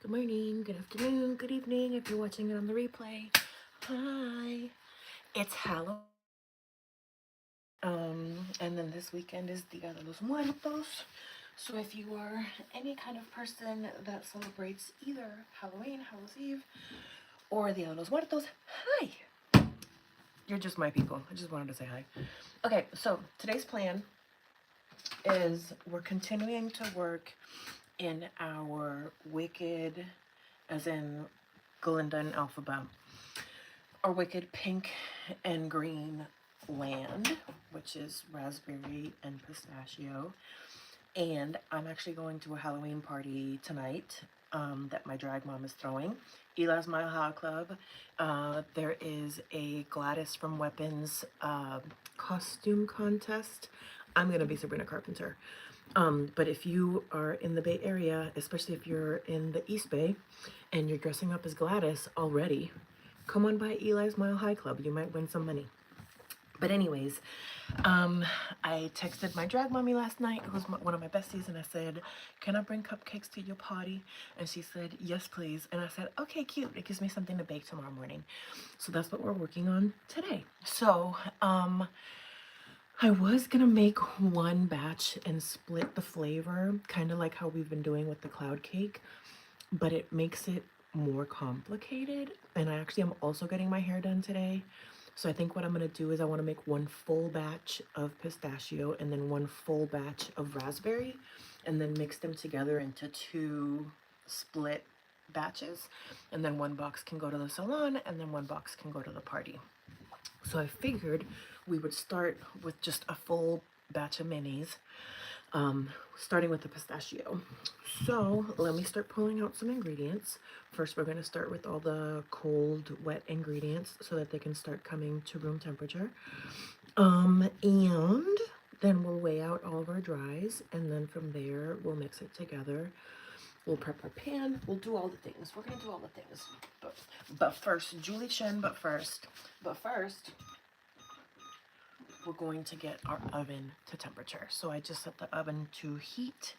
Good morning, good afternoon, good evening if you're watching it on the replay. Hi. It's Halloween. And then this weekend is Dia de los Muertos. So if you are any kind of person that celebrates either Halloween, Hallows Eve, or Dia de los Muertos, hi. You're just my people. I just wanted to say hi. Okay, so today's plan is we're continuing to work in our Wicked, as in Glinda and Elphaba, our Wicked pink and green land, which is raspberry and pistachio. And I'm actually going to a Halloween party tonight that my drag mom is throwing. Eli's Mile High Club. There is a Gladys from Weapons costume contest. I'm going to be Sabrina Carpenter. But if you are in the Bay Area, especially if you're in the East Bay and you're dressing up as Gladys already, come on by Eli's Mile High Club. You might win some money. But anyways, I texted my drag mommy last night, who's one of my besties, and I said, can I bring cupcakes to your party? And she said, yes, please. And I said, okay, cute. It gives me something to bake tomorrow morning. So that's what we're working on today. So, I was gonna make one batch and split the flavor, kind of like how we've been doing with the cloud cake, but it makes it more complicated. And I actually am also getting my hair done today. So I think what I'm gonna do is I wanna make one full batch of pistachio and then one full batch of raspberry, and then mix them together into two split batches. And then one box can go to the salon and then one box can go to the party. So I figured we would start with just a full batch of minis, starting with the pistachio. So let me start pulling out some ingredients. First, we're going to start with all the cold, wet ingredients so that they can start coming to room temperature. And then we'll weigh out all of our dries, and then from there, we'll mix it together. We'll prep our pan. We'll do all the things. We're going to do all the things. But first, Julie Chen, but first, we're going to get our oven to temperature. So I just set the oven to heat.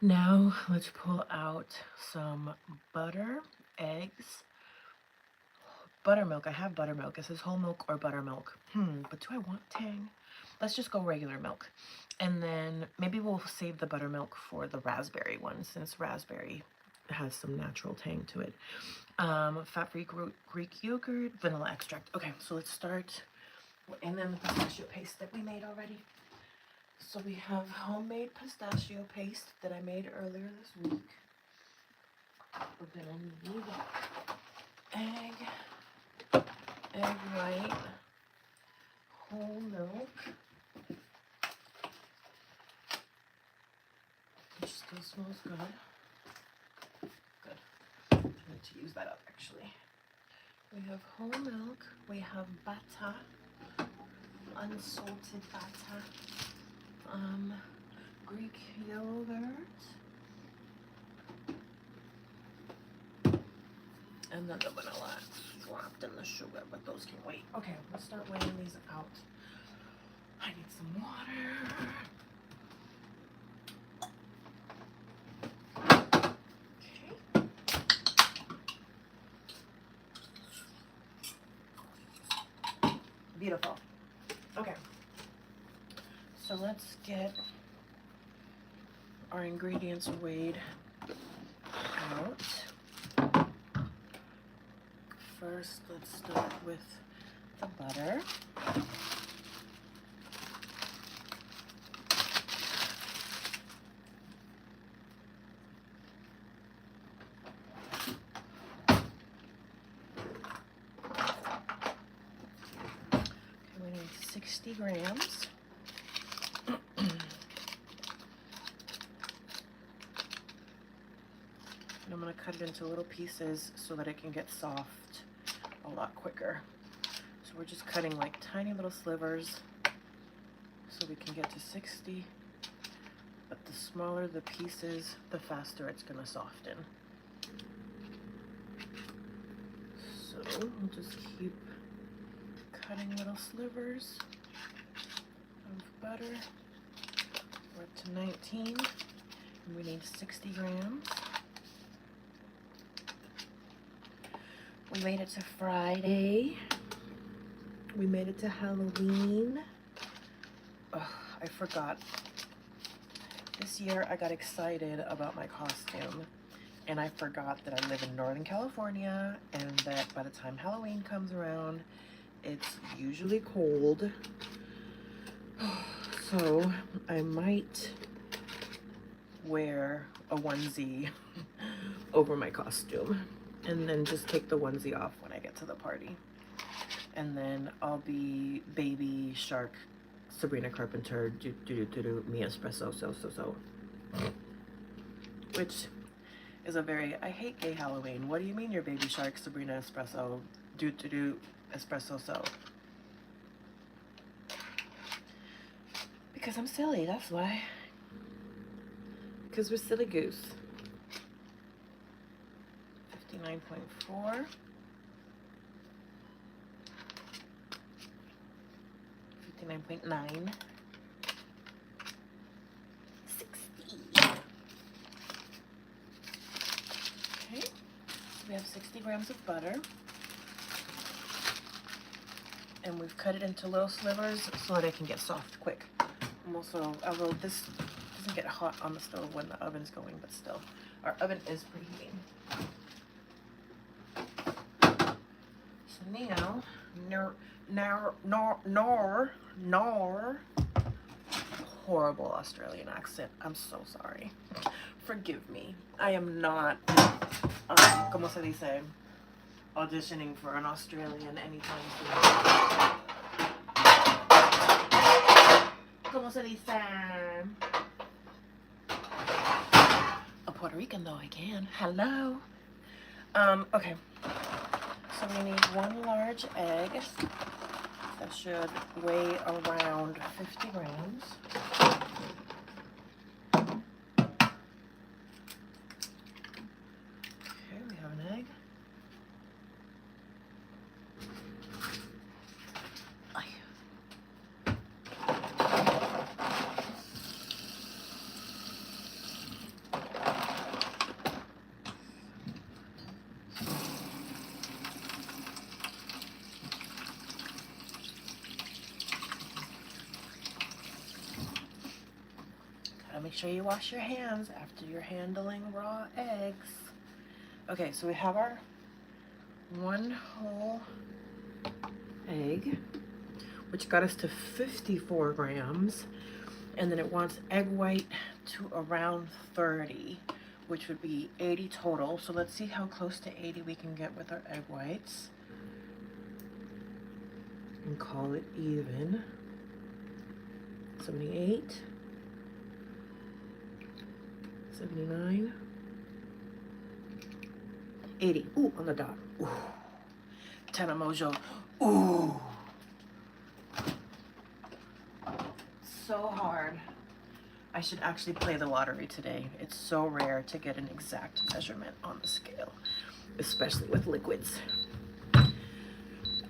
Now let's pull out some butter, eggs, buttermilk. I have buttermilk. It says whole milk or buttermilk. But do I want tang? Let's just go regular milk. And then maybe we'll save the buttermilk for the raspberry one, since raspberry has some natural tang to it. Fat-free Greek yogurt, vanilla extract. Okay, so let's start. And then the pistachio paste that we made already. So we have homemade pistachio paste that I made earlier this week. We're gonna need egg white, whole milk, which still smells good. Good. I need to use that up actually. We have whole milk, we have butter, unsalted butter, Greek yogurt, and then the vanilla dropped in the sugar, but those can wait. Okay, let's start weighing these out. I need some water. Okay. Beautiful. Okay. So let's get our ingredients weighed out. First, let's start with the butter. Okay, we need 60 grams. And I'm going to cut it into little pieces so that it can get soft a lot quicker. So we're just cutting like tiny little slivers so we can get to 60. But the smaller the pieces, the faster it's going to soften. So we'll just keep cutting little slivers of butter. We're up to 19, and we need 60 grams. We made it to Friday. We made it to Halloween. Ugh, I forgot. This year I got excited about my costume, and I forgot that I live in Northern California and that by the time Halloween comes around, it's usually cold. So I might wear a onesie over my costume and then just take the onesie off when I get to the party. And then I'll be Baby Shark Sabrina Carpenter me espresso so which is a very, I hate gay Halloween. What do you mean you're Baby Shark Sabrina espresso espresso so? Because I'm silly, that's why. Because we're silly goose. 59.4. 59.9. 60. Okay, so we have 60 grams of butter. And we've cut it into little slivers so that it can get soft quick. I'm also, although this doesn't get hot on the stove when the oven's going, but still, our oven is preheating. So now, horrible Australian accent. I'm so sorry. Forgive me. I am not, como se dice, auditioning for an Australian anytime soon. Como se dice? A Puerto Rican though I can. Hello. Okay. So we need 1 large egg. That should weigh around 50 grams. Okay, we have an egg. Make sure you wash your hands after you're handling raw eggs. Okay, so we have our 1 whole egg, which got us to 54 grams. And then it wants egg white to around 30, which would be 80 total. So let's see how close to 80 we can get with our egg whites. And call it even. 78. 79, 80. Ooh, on the dot. Ooh. Tana Mojo. Ooh. So hard. I should actually play the lottery today. It's so rare to get an exact measurement on the scale, especially with liquids.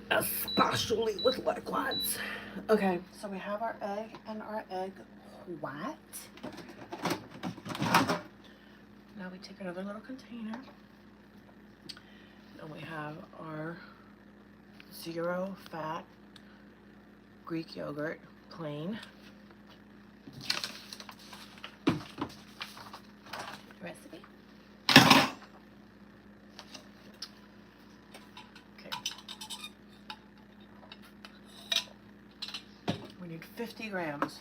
Especially with liquids. Okay, so we have our egg and our egg white. Now we take another little container, and we have our 0 fat Greek yogurt, plain. Recipe. Okay. We need 50 grams.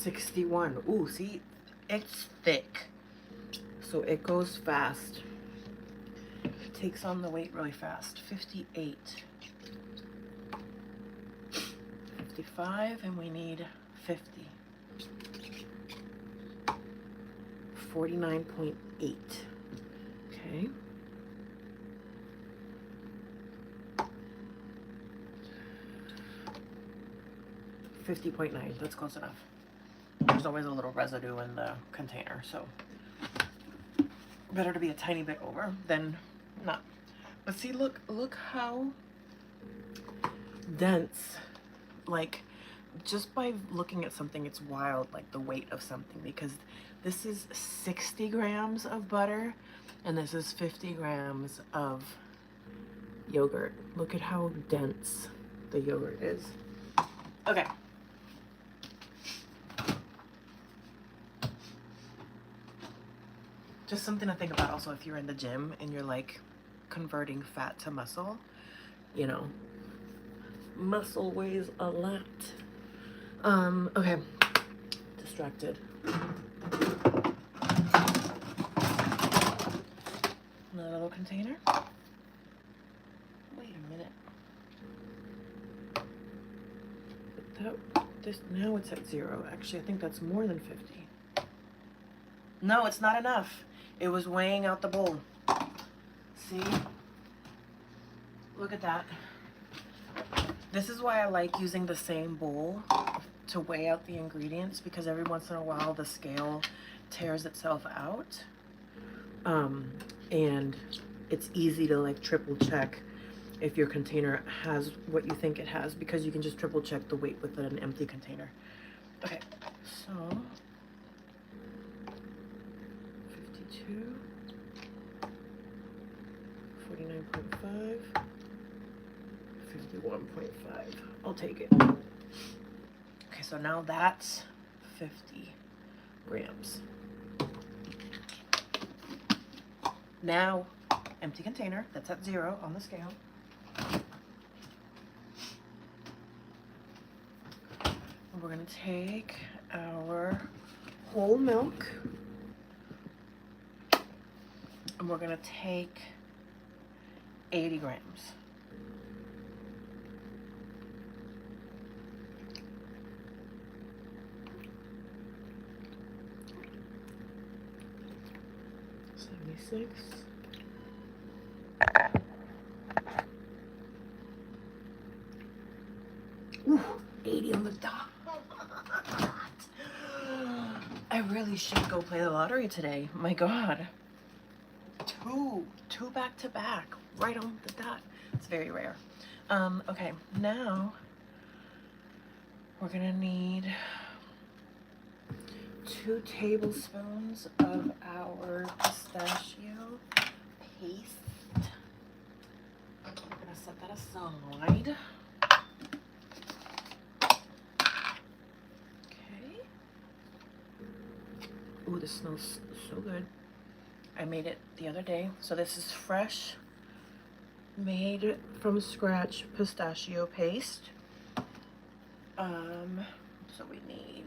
$61. Ooh, see, it's thick, so it goes fast. It takes on the weight really fast. 58, 55, and we need 50. 49.8. Okay. 50.9. That's close enough. There's always a little residue in the container, so better to be a tiny bit over than not. But see, look how dense, like, just by looking at something, it's wild, like the weight of something, because this is 60 grams of butter and this is 50 grams of yogurt. Look at how dense the yogurt is. Okay. Just something to think about also if you're in the gym and you're like converting fat to muscle, you know, muscle weighs a lot. Okay, distracted. Another little container. Wait a minute. Now it's at 0. Actually, I think that's more than 50. No, it's not enough. It was weighing out the bowl. See? Look at that. This is why I like using the same bowl to weigh out the ingredients, because every once in a while the scale tears itself out. And it's easy to like triple check if your container has what you think it has, because you can just triple check the weight with an empty container. Okay, so 52, 49.5, 51.5. I'll take it. Okay, so now that's 50 grams. Now, empty container, that's at 0 on the scale. We're gonna take our whole milk and we're gonna take 80 grams. Ooh, 80 on the dot. I really should go play the lottery today. My God. Two back to back, right on the dot. It's very rare. Okay, now we're gonna need 2 tablespoons of our pistachio paste. I'm gonna set that aside. Okay. Ooh, this smells so good. I made it the other day. So this is fresh, made from scratch pistachio paste. So we need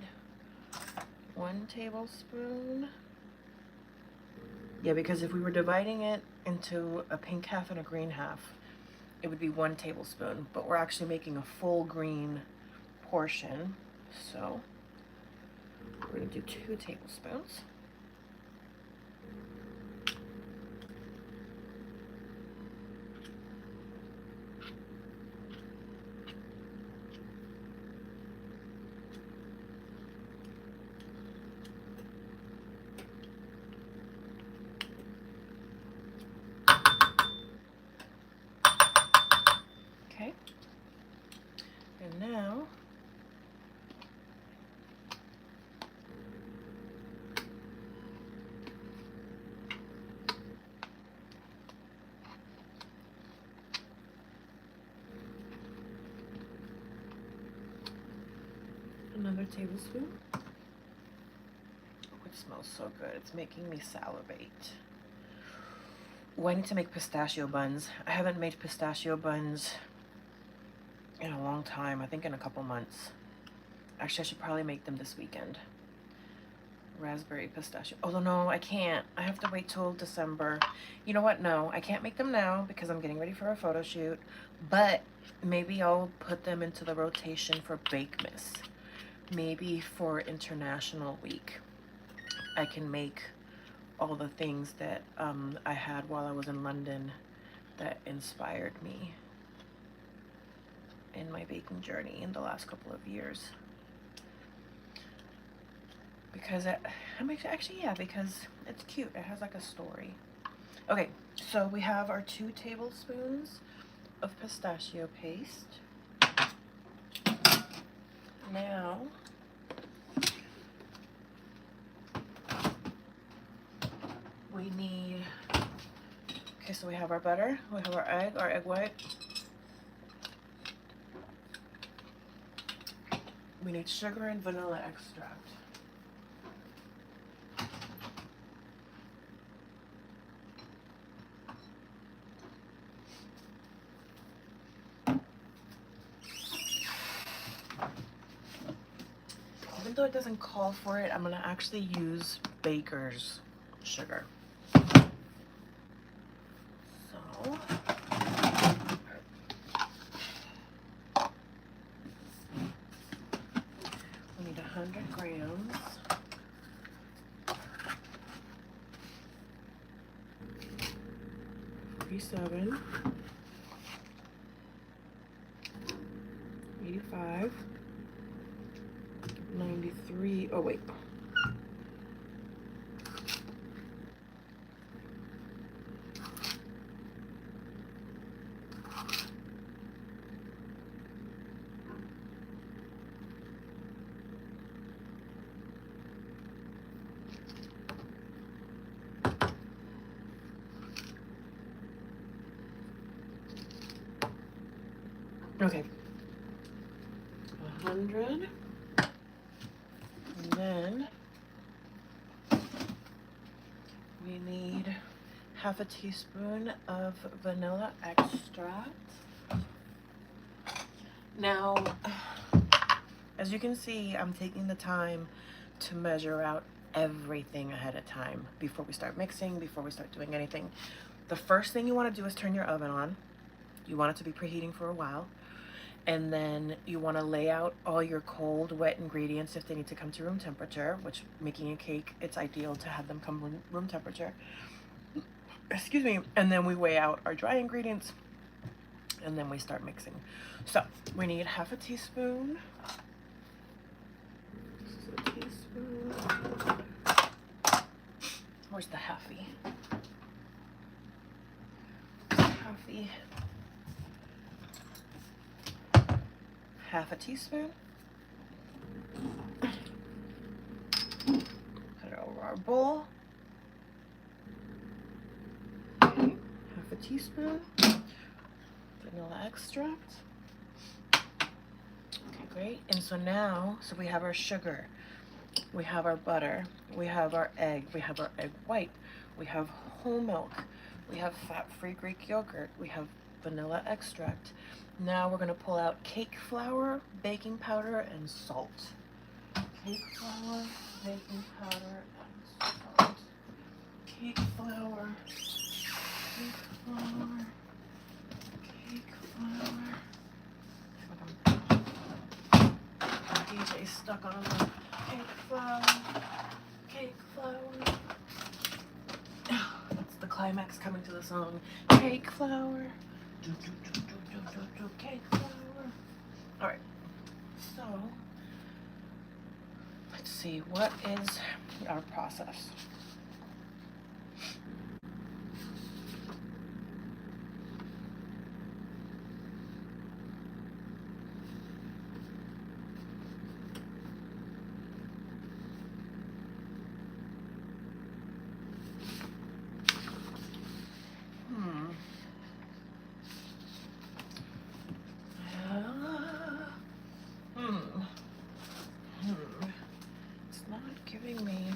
1 tablespoon. Yeah, because if we were dividing it into a pink half and a green half, it would be 1 tablespoon, but we're actually making a full green portion. So we're gonna do 2 tablespoons. And now another tablespoon. Oh, it smells so good. It's making me salivate. Oh, I need to make pistachio buns. I haven't made pistachio buns in a long time. I think in a couple months. Actually, I should probably make them this weekend. Raspberry pistachio. Although no, I can't. I have to wait till December. You know what? No, I can't make them now because I'm getting ready for a photo shoot. But maybe I'll put them into the rotation for Bakemas. Maybe for International Week, I can make all the things that I had while I was in London that inspired me in my baking journey in the last couple of years. because actually, yeah, because it's cute. It has like a story. Okay, so we have our 2 tablespoons of pistachio paste. Now, we need, okay, so we have our butter, we have our egg white. We need sugar and vanilla extract. Even though it doesn't call for it, I'm gonna actually use baker's sugar. So, we need 100 grams. $47, 85, 93. Oh wait. Okay. 100. And then we need half a teaspoon of vanilla extract. Now, as you can see, I'm taking the time to measure out everything ahead of time before we start mixing, before we start doing anything. The first thing you want to do is turn your oven on. You want it to be preheating for a while. And then you want to lay out all your cold, wet ingredients if they need to come to room temperature, which making a cake, it's ideal to have them come room temperature. Excuse me. And then we weigh out our dry ingredients and then we start mixing. So we need half a teaspoon. This is a teaspoon. Where's the halfie? Halfie. Half a teaspoon. Put it over our bowl. Okay. Half a teaspoon. Vanilla extract. Okay, great. And so now, so we have our sugar, we have our butter, we have our egg, we have our egg white, we have whole milk, we have fat-free Greek yogurt, we have vanilla extract. Now we're gonna pull out cake flour, baking powder, and salt. Cake flour, baking powder, and salt. Cake flour, cake flour, cake flour. DJ's stuck on the cake flour, cake flour. That's the climax coming to the song. Cake flour. Cake flour. Alright, so let's see, what is our process? It's not giving me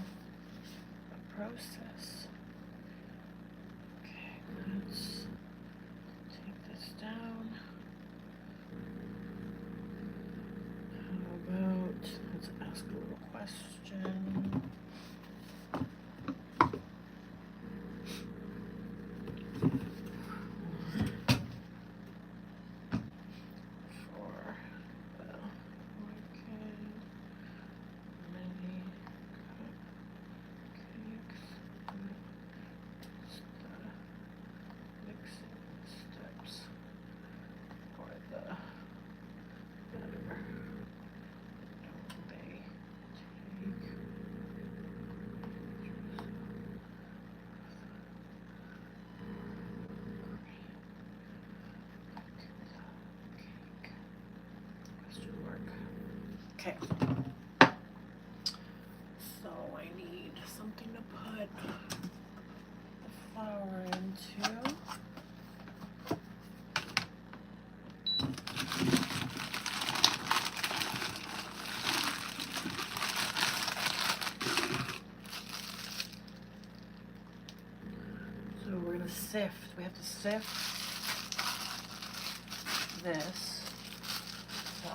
question mark. Okay. So I need something to put the flour into. So we're gonna sift. We have to sift this. So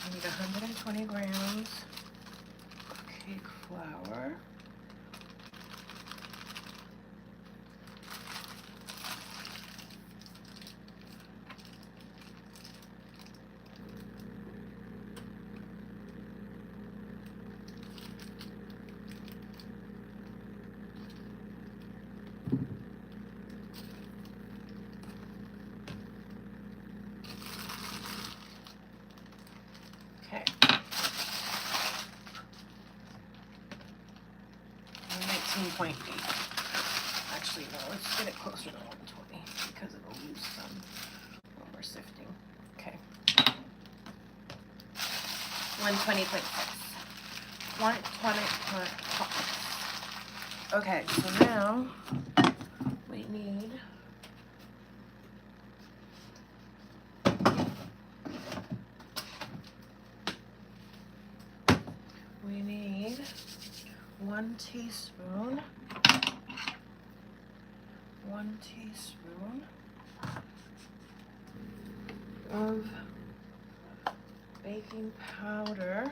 I need 120 grams of cake flour. Okay. 19.8. Actually, no, let's get it closer to 120 because it'll lose some when we're sifting. Okay. 120.6. 120.6. Okay, so now we need one teaspoon of baking powder.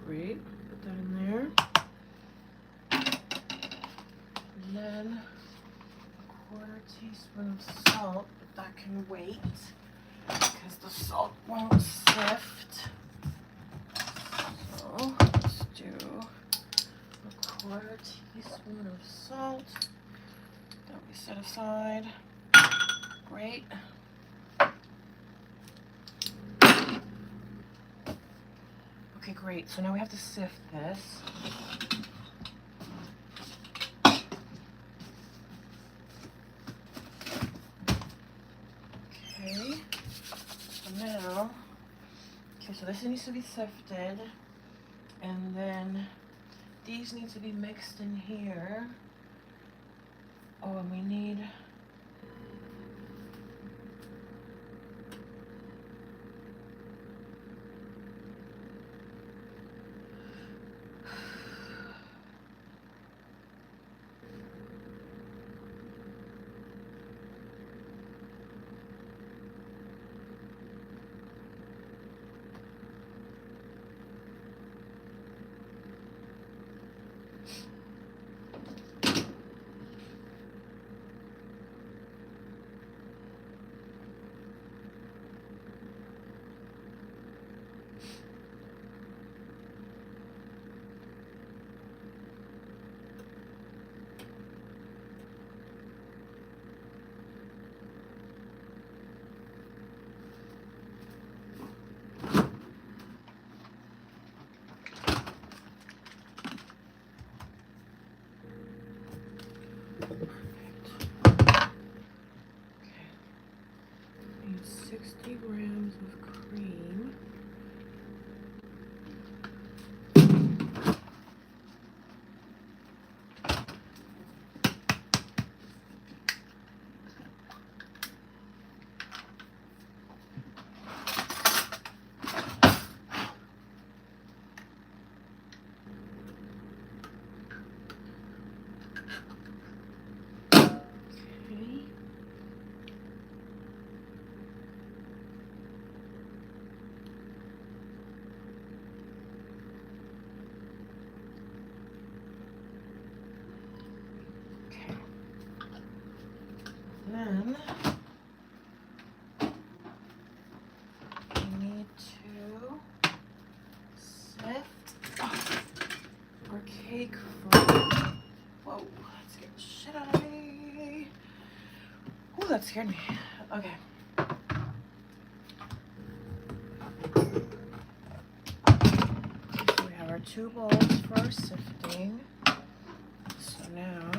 Great, put that in there. And then a 1/4 teaspoon of salt, but that can wait because the salt won't sift. So let's do a 1/4 teaspoon of salt that we set aside. Great. Okay, great. So now we have to sift this. Okay. So now, so this needs to be sifted, and then these need to be mixed in here. Oh, and we need need 60 grams of cream. Then we need to sift our cake flour. Whoa, that scared the shit out of me. Ooh, that scared me. Okay. So we have our 2 bowls for sifting. So now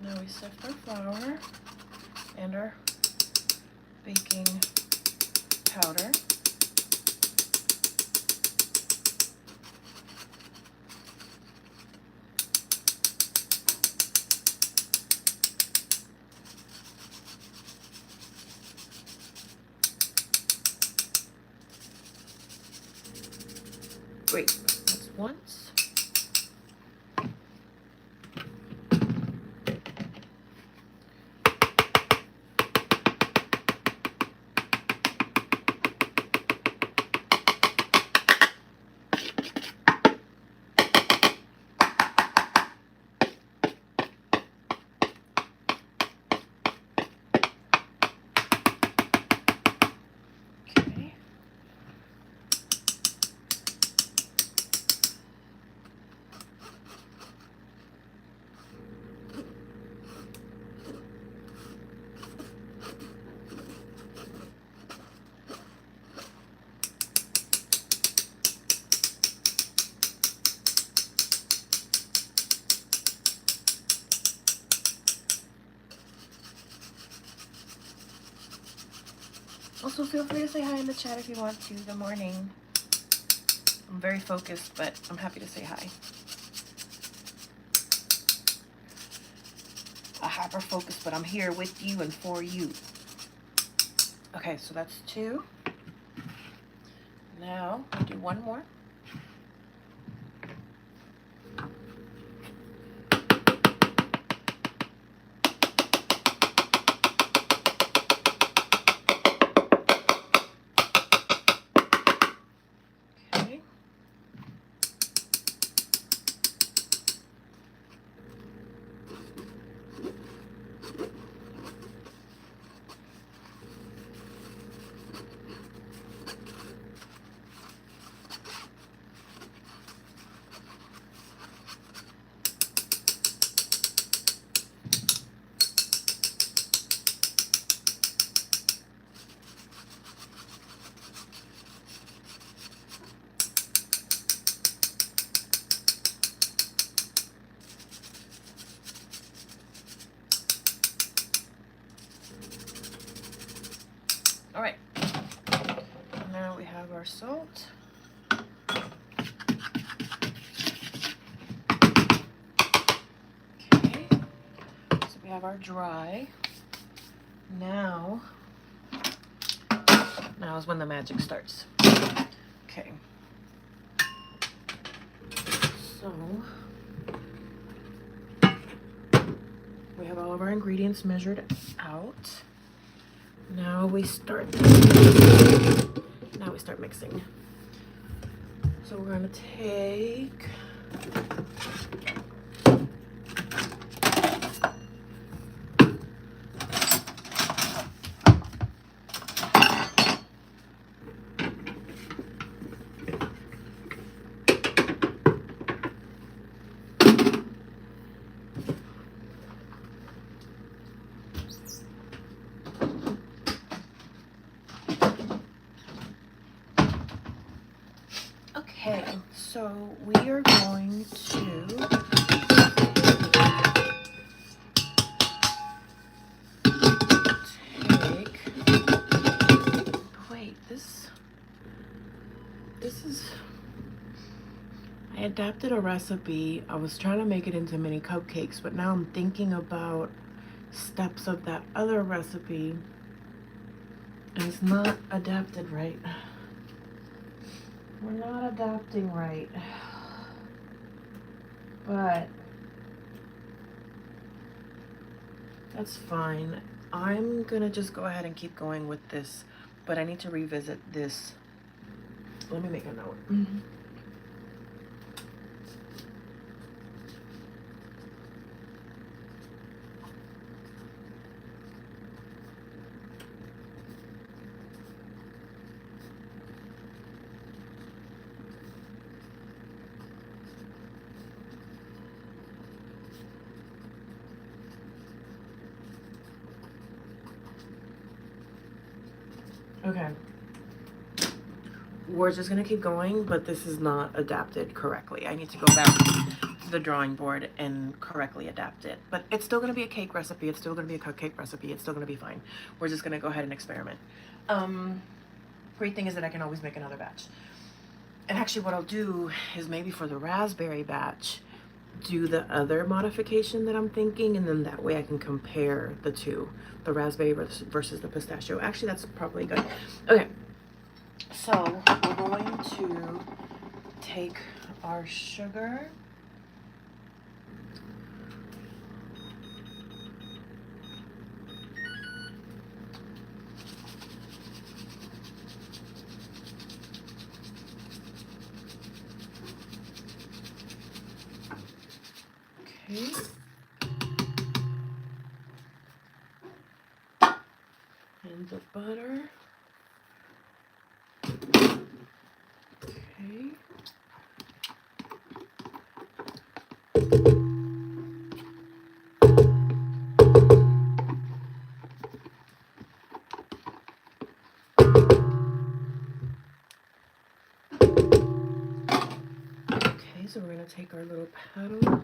Now we sift our flour and our baking powder. Great, that's once. Also, feel free to say hi in the chat if you want to. Good morning. I'm very focused, but I'm happy to say hi. I'm hyper focused, but I'm here with you and for you. Okay, so that's 2. Now, I'll do 1 more. All right, now we have our salt. Okay, so we have our dry. Now is when the magic starts. Okay, so we have all of our ingredients measured out. Now we start mixing. So we're going to take Okay, so we are going to take, wait, this is, I adapted a recipe. I was trying to make it into mini cupcakes, but now I'm thinking about steps of that other recipe, and it's not adapted right. We're not adapting right, but that's fine. I'm gonna just go ahead and keep going with this, but I need to revisit this. Let me make a note. Okay. We're just gonna keep going, but this is not adapted correctly. I need to go back to the drawing board and correctly adapt it. But it's still going to be a cake recipe. It's still going to be a cupcake recipe. It's still going to be fine. We're just going to go ahead and experiment. Great thing is that I can always make another batch. And actually what I'll do is maybe for the raspberry batch, do the other modification that I'm thinking, and then that way I can compare the two, the raspberry versus the pistachio. Actually, that's probably good. Okay, so we're going to take our sugar. Okay. And the butter. Okay. Okay, so we're going to take our little paddle.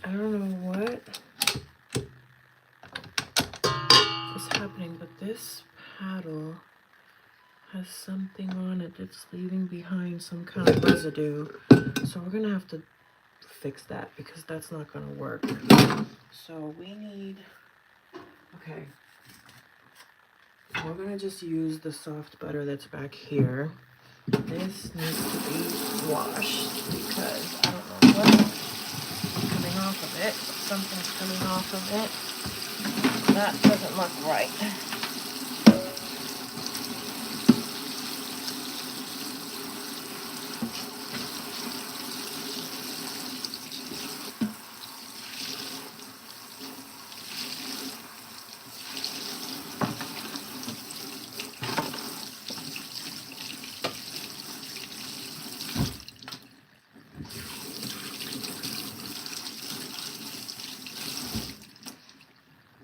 I don't know what is happening, but this paddle has something on it that's leaving behind some kind of residue. So we're gonna have to fix that because that's not gonna work. So we need, okay, we're gonna just use the soft butter that's back here. This needs to be washed because I don't know what's coming off of it. Something's coming off of it. That doesn't look right.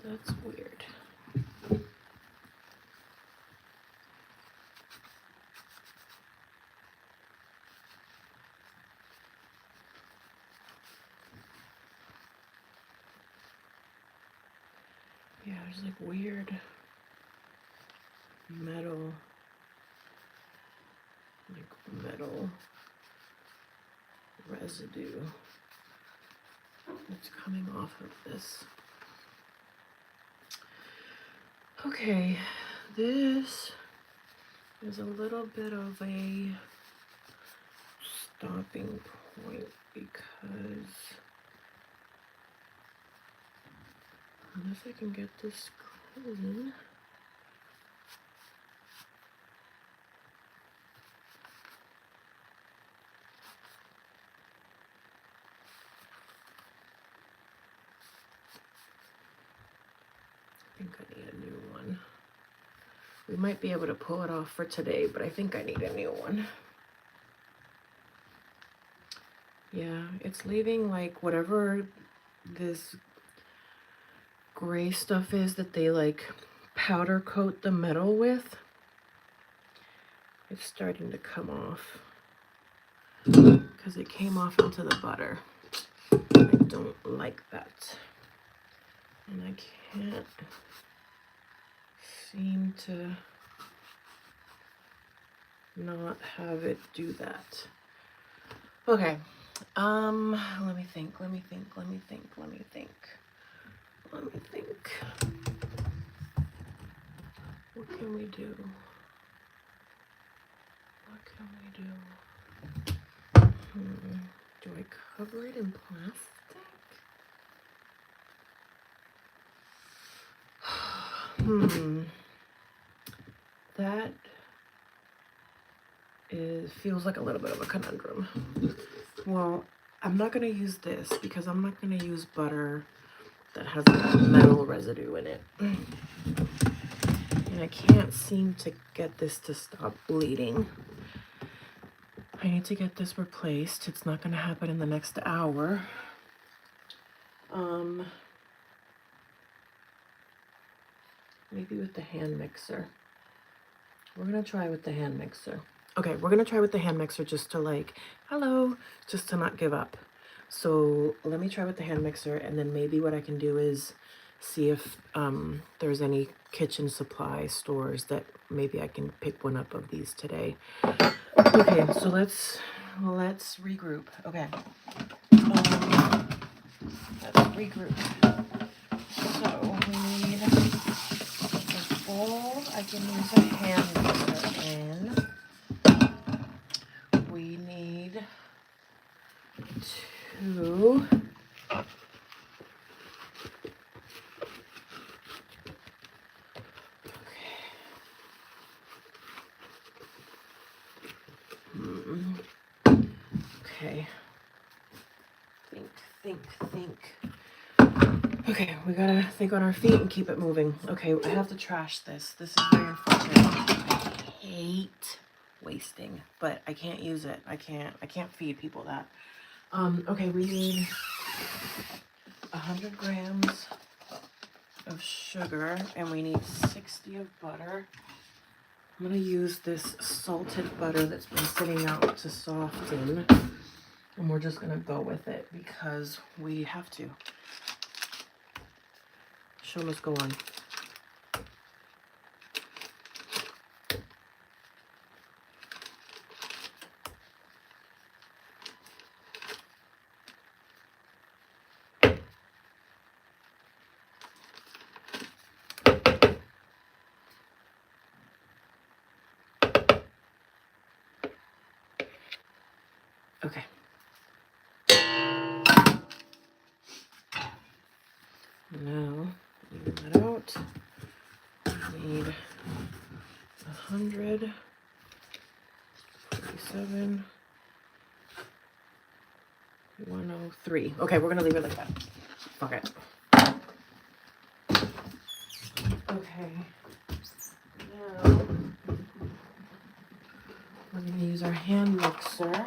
That's weird. Yeah, there's like weird metal residue that's coming off of this. Okay, this is a little bit of a stopping point because unless I can get this clean. I think I need a new one. We might be able to pull it off for today, but I think I need a new one. Yeah, it's leaving like whatever this gray stuff is that they like powder coat the metal with. It's starting to come off because it came off into the butter. I don't like that. And I can't seem to not have it do that. Okay, let me think. What can we do? What can we do? Do I cover it in plastic? That feels like a little bit of a conundrum. Well, I'm not going to use this because I'm not going to use butter that has a metal residue in it. And I can't seem to get this to stop bleeding. I need to get this replaced. It's not going to happen in the next hour. Maybe with the hand mixer. We're going to try with the hand mixer. Okay, we're going to try with the hand mixer just to like, hello, just to not give up. So let me try with the hand mixer, and then maybe what I can do is see if there's any kitchen supply stores that maybe I can pick one up of these today. Okay, so let's regroup. Okay, let's regroup. So we need a bowl. I can use a hand mixer in. We need 2. Okay. Think. Okay, we gotta think on our feet and keep it moving. Okay, I have to trash this. This is very unfortunate. I hate wasting, but I can't use it. I can't feed people that. Okay, we need 100 grams of sugar, and we need 60 of butter. I'm gonna use this salted butter that's been sitting out to soften, and we're just gonna go with it because we have to. Show must go on. Okay. Now, even that out. We need 100, 47, 103. Okay, we're gonna leave it like that. Fuck it. Okay. Now, we're gonna use our hand mixer.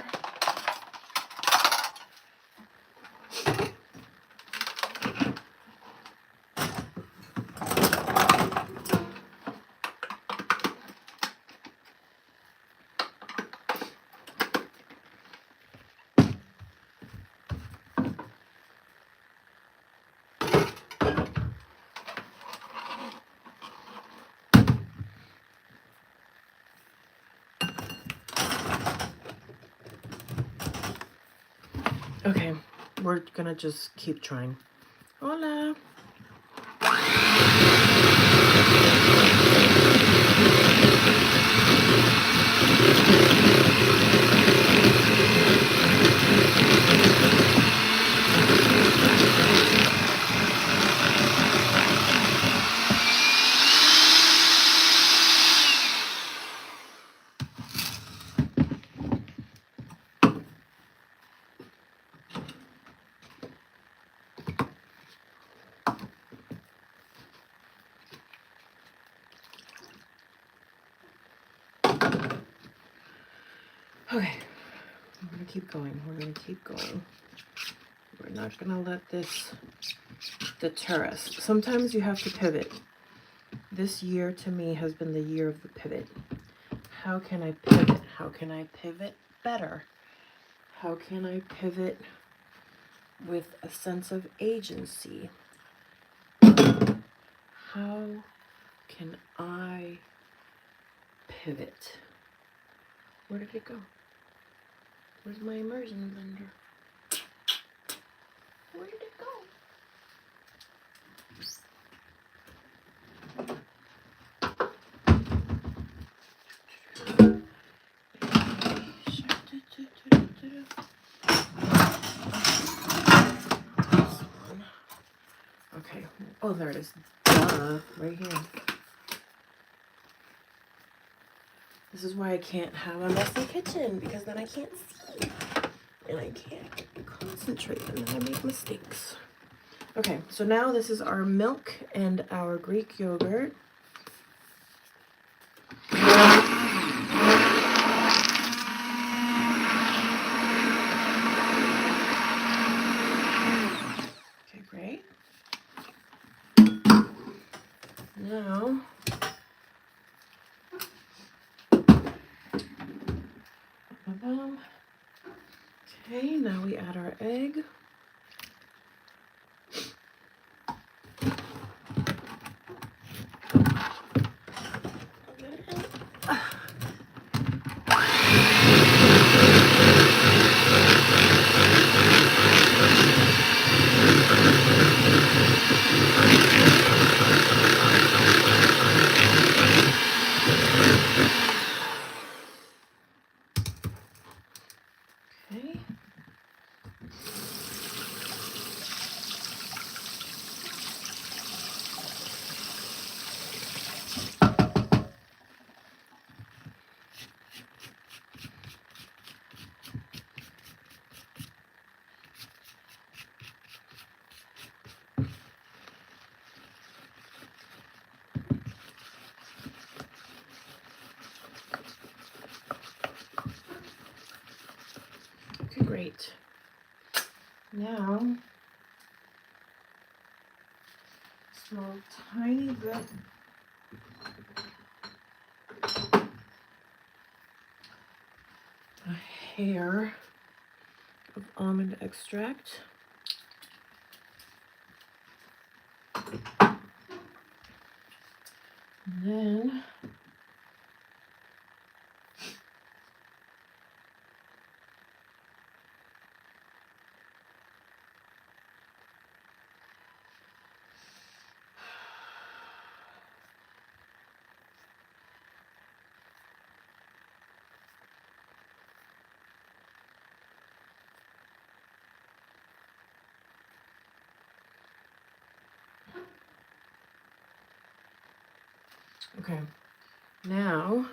Okay, we're gonna just keep trying. Hola. Okay, we're gonna keep going. We're gonna keep going. We're not gonna let this deter us. Sometimes you have to pivot. This year to me has been the year of the pivot. How can I pivot? How can I pivot better? How can I pivot with a sense of agency? How can I pivot? Where did it go? Where's my immersion blender? Where did it go? Oh, there it is. Duh, right here. This is why I can't have a messy kitchen, because then I can't see. And I can't concentrate, and then I make mistakes. Okay, so now this is our milk and our Greek yogurt. Okay, great. Now, okay, now we add our egg. Okay. Okay, great. Now, small tiny bit a hair of almond extract. And then okay, now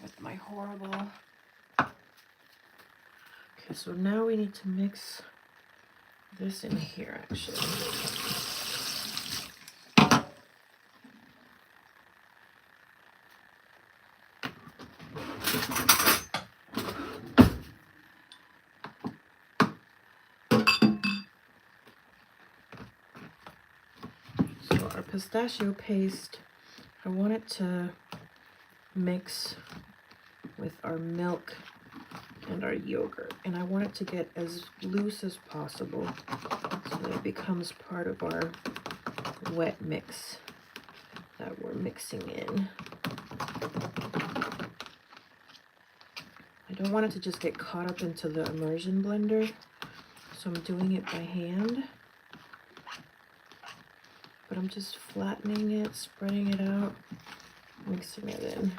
with my horrible. Okay, so now we need to mix this in here actually. So our pistachio paste, I want it to mix with our milk and our yogurt, and I want it to get as loose as possible so that it becomes part of our wet mix that we're mixing in. I don't want it to just get caught up into the immersion blender, so I'm doing it by hand. But I'm just flattening it, spreading it out, mixing it in.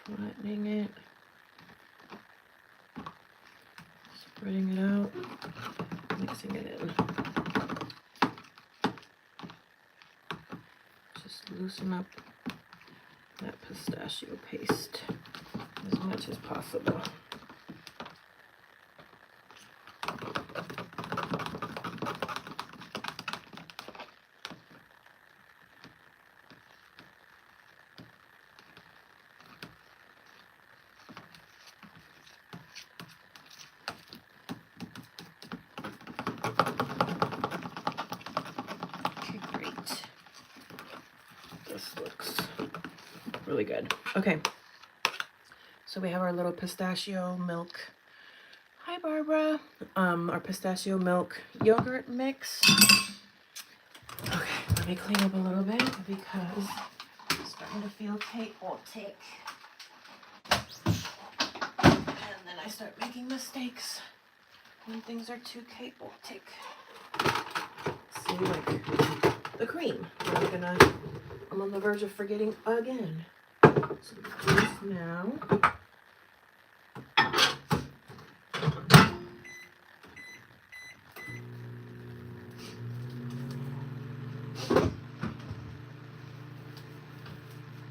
Flattening it, spreading it out, mixing it in. Just loosen up that pistachio paste as much as possible. Really good. Okay, so we have our little pistachio milk. Hi, Barbara. Our pistachio milk yogurt mix. Okay, let me clean up a little bit because I'm starting to feel chaotic. And then I start making mistakes when things are too chaotic. See, like the cream. I'm gonna I'm on the verge of forgetting again. So do this now.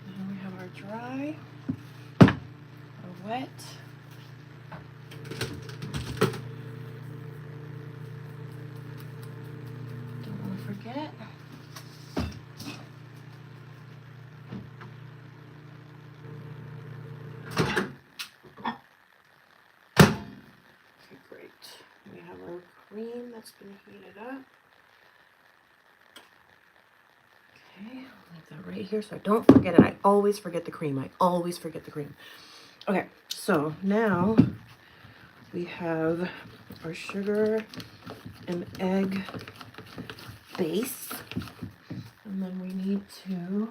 Now we have our dry, our wet. Don't want to forget. Okay, great. We have our cream that's been heated up. Okay, I'll leave that right here so I don't forget it. I always forget the cream. I always forget the cream. Okay, so now we have our sugar and egg base. And then we need to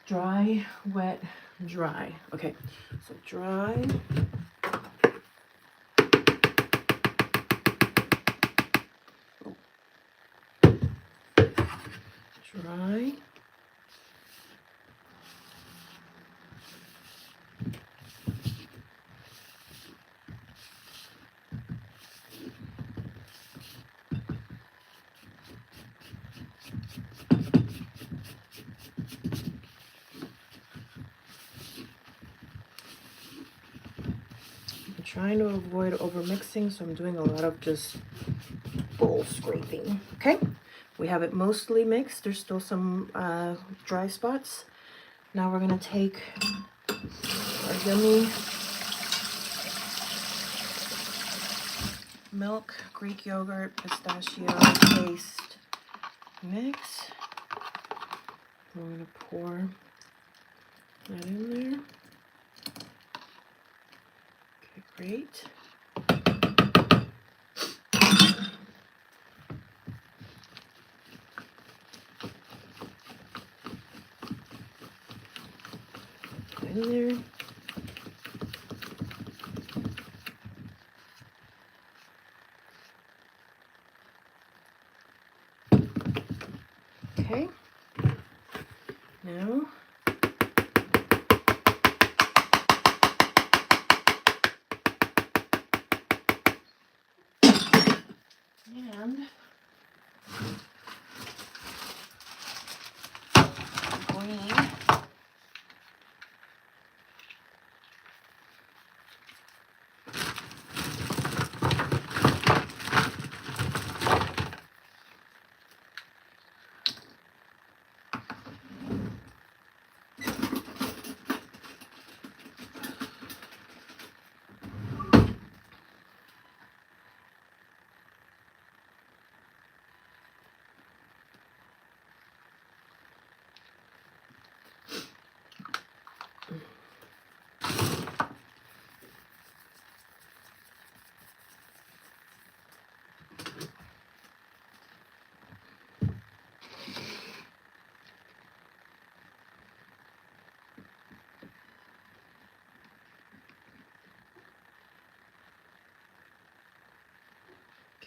dry, wet, dry. Okay, so dry. Dry. I'm trying to avoid over mixing, so I'm doing a lot of just bowl scraping. Okay, we have it mostly mixed. There's still some dry spots. Now we're gonna take our yummy milk, Greek yogurt, pistachio paste mix. We're gonna pour that in there. Okay, great. In there. Okay. Now and green.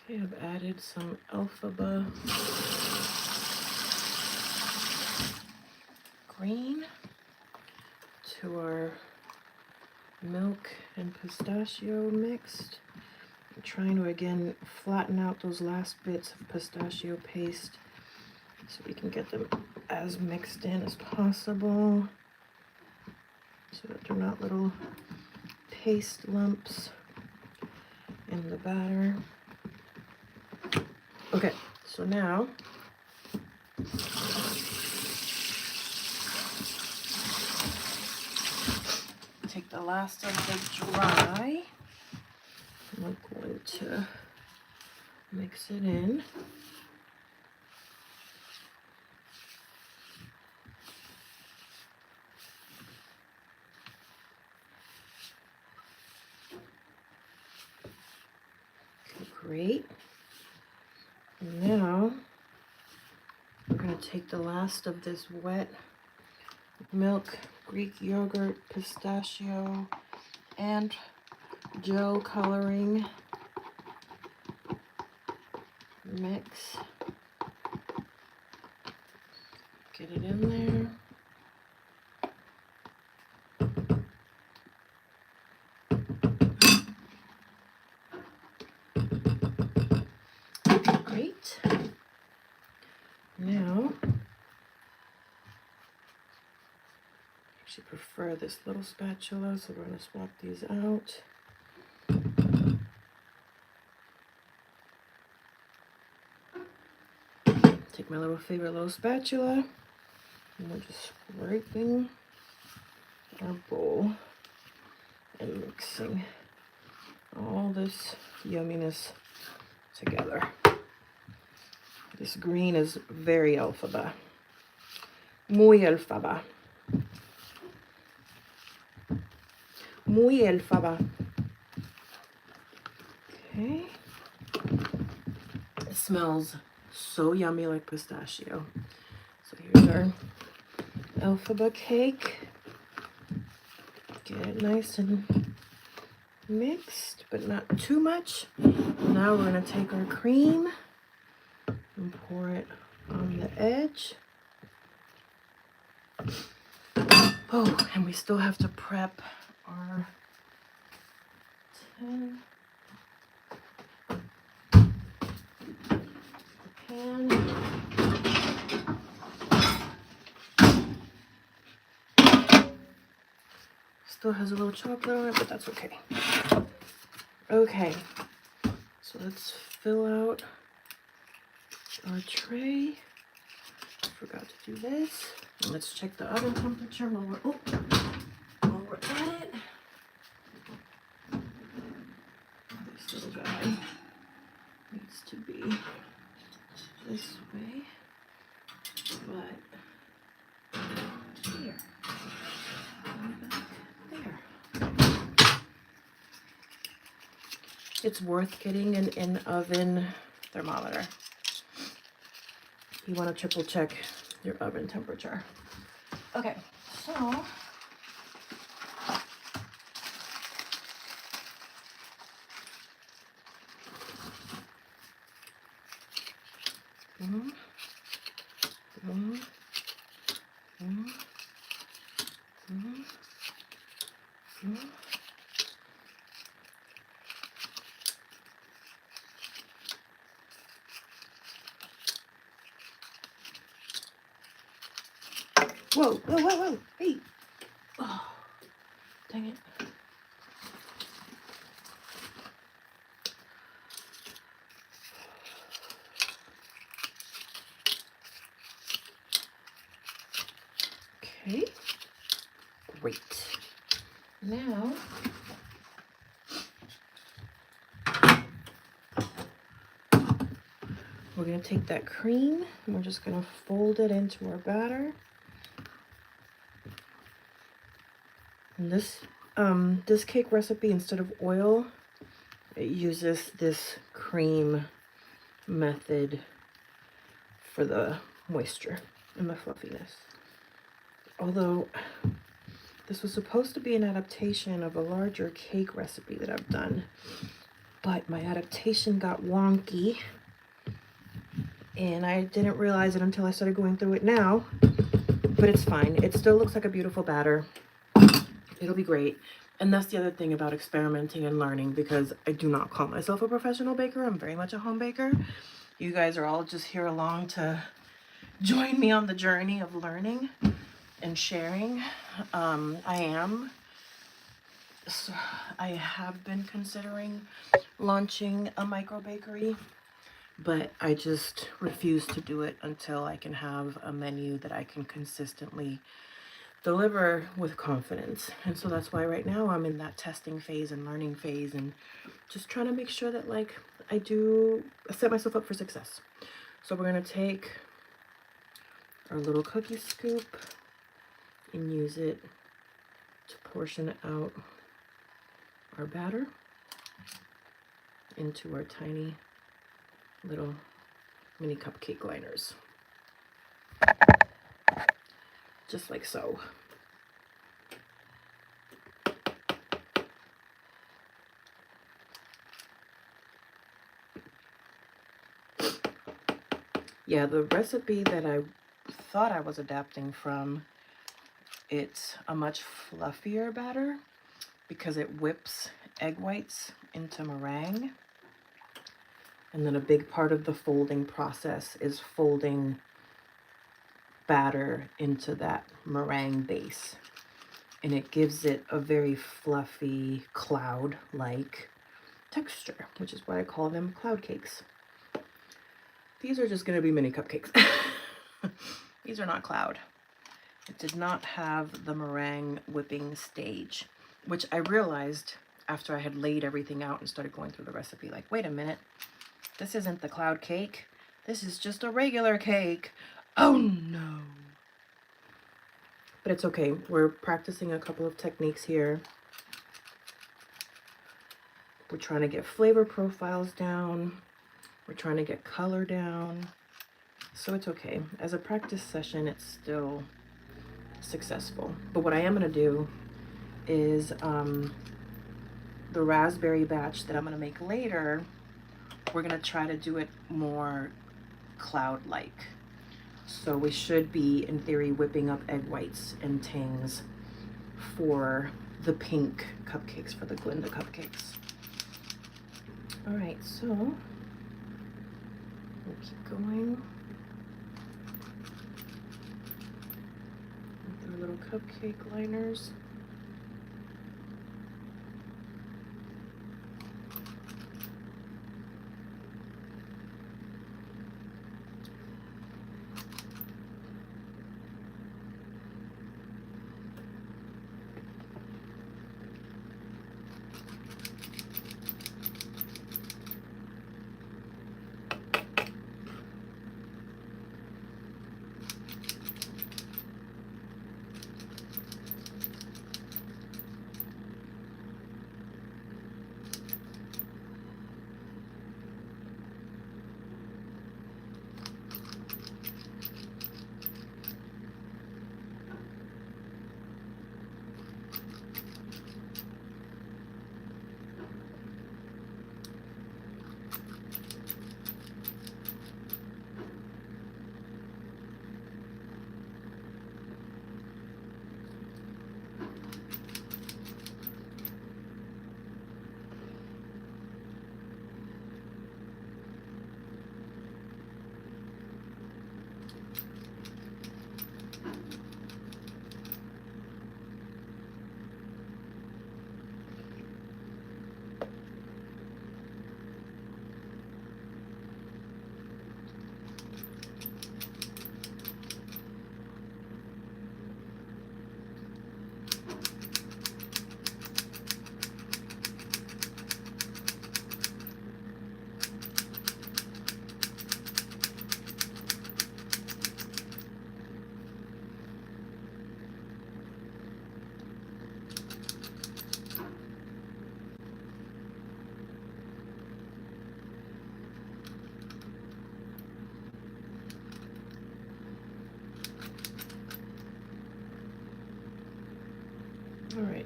Okay, I've added some Elphaba green to our milk and pistachio mixed. I'm trying to again flatten out those last bits of pistachio paste so we can get them as mixed in as possible so that they're not little paste lumps in the batter. Okay, so now take the last of the dry. I'm going to mix it in. Okay, great. And now we're going to take the last of this wet milk, Greek yogurt, pistachio, and gel coloring mix. Get it in there. Great. Now, I actually prefer this little spatula, so we're going to swap these out. Take my little favorite little spatula, and we're just scraping our bowl and mixing all this yumminess together. This green is very Elphaba. Muy Elphaba. Muy Elphaba. Okay. It smells so yummy, like pistachio. So here's our Elphaba cake. Get it nice and mixed, but not too much. Now we're going to take our cream and pour it on the edge. Oh, and we still have to prep our tin. Pan. Still has a little chocolate on it, but that's okay. Okay, so let's fill out our tray. Forgot to do this. And let's check the oven temperature while we're at it. This little guy needs to be this way, but here, and back there. It's worth getting an in-oven thermometer. You want to triple check your oven temperature. Okay, so whoa, hey. Oh, dang it. Okay, great. Now, we're going to take that cream and we're just going to fold it into our batter. And this cake recipe, instead of oil, it uses this cream method for the moisture and the fluffiness. Although this was supposed to be an adaptation of a larger cake recipe that I've done, but my adaptation got wonky and I didn't realize it until I started going through it now, but it's fine. It still looks like a beautiful batter. It'll be great. And that's the other thing about experimenting and learning, because I do not call myself a professional baker. I'm very much a home baker. You guys are all just here along to join me on the journey of learning and sharing. I have been considering launching a micro bakery, but I just refuse to do it until I can have a menu that I can consistently deliver with confidence. And so that's why right now I'm in that testing phase and learning phase and just trying to make sure that like I set myself up for success. So we're going to take our little cookie scoop and use it to portion out our batter into our tiny little mini cupcake liners. Just like so. Yeah, the recipe that I thought I was adapting from, it's a much fluffier batter because it whips egg whites into meringue. And then a big part of the folding process is folding batter into that meringue base. And it gives it a very fluffy, cloud-like texture, which is why I call them cloud cakes. These are just going to be mini cupcakes. These are not cloud. It did not have the meringue whipping stage, which I realized after I had laid everything out and started going through the recipe. Like, wait a minute, this isn't the cloud cake. This is just a regular cake. Oh no. But it's okay. We're practicing a couple of techniques here. We're trying to get flavor profiles down. We're trying to get color down. So it's okay. As a practice session, it's still successful. But what I am going to do is the raspberry batch that I'm going to make later, we're going to try to do it more cloud-like. So we should be, in theory, whipping up egg whites and tangs for the pink cupcakes, for the Glinda cupcakes. All right, so we'll keep going with our little cupcake liners. All right.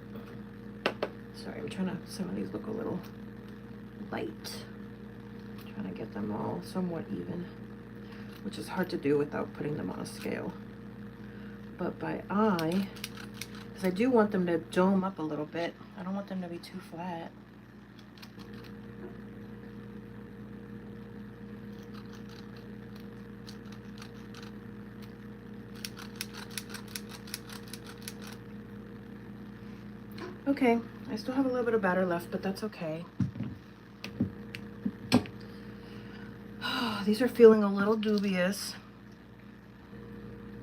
Sorry, I'm trying to, some of these look a little light. I'm trying to get them all somewhat even, which is hard to do without putting them on a scale. But by eye, because I do want them to dome up a little bit. I don't want them to be too flat. Okay, I still have a little bit of batter left, but that's okay. These are feeling a little dubious,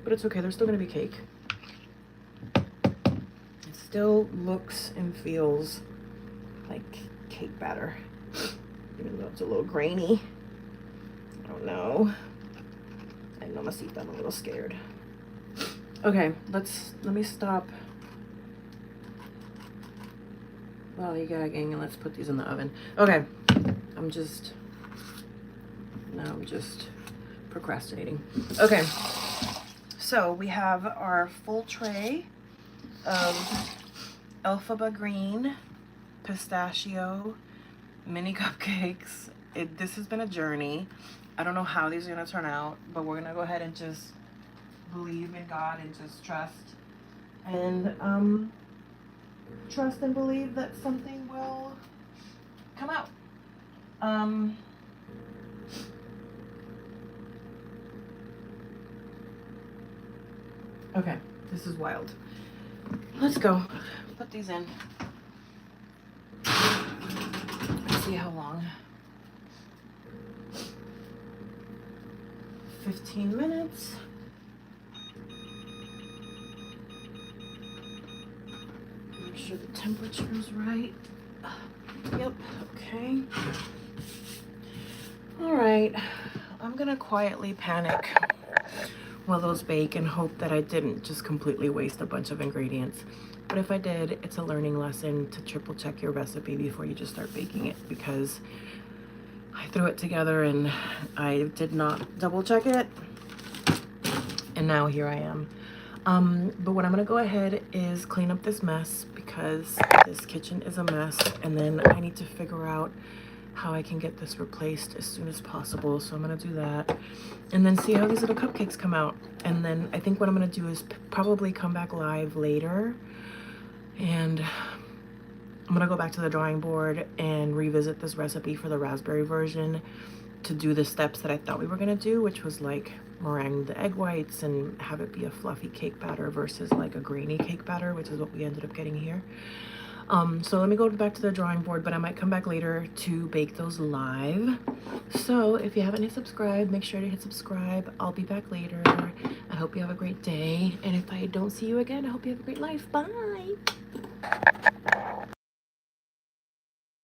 but it's okay. They're still going to be cake. It still looks and feels like cake batter, even though it's a little grainy. I don't know. I know Mamacita, I'm a little scared. Okay, let me stop lollygagging and let's put these in the oven. Okay, I'm just procrastinating. Okay, so we have our full tray of Elphaba green pistachio mini cupcakes. This has been a journey. I don't know how these are gonna turn out, but we're gonna go ahead and just believe in God and just trust. And trust and believe that something will come out. Okay, this is wild. Let's go. Put these in. Let's see how long. 15 minutes. Make sure the temperature is right. Yep, okay. All right, I'm gonna quietly panic while those bake and hope that I didn't just completely waste a bunch of ingredients. But if I did, it's a learning lesson to triple check your recipe before you just start baking it, because I threw it together and I did not double check it. And now here I am. But what I'm gonna go ahead is clean up this mess, because this kitchen is a mess, and then I need to figure out how I can get this replaced as soon as possible. So I'm gonna do that and then see how these little cupcakes come out. And then I think what I'm gonna do is probably come back live later, and I'm gonna go back to the drawing board and revisit this recipe for the raspberry version to do the steps that I thought we were gonna do, which was like meringue the egg whites and have it be a fluffy cake batter versus like a grainy cake batter, which is what we ended up getting here. So let me go back to the drawing board, but I might come back later to bake those live. So if you haven't hit subscribe, make sure to hit subscribe. I'll be back later. I hope you have a great day. And if I don't see you again, I hope you have a great life. Bye.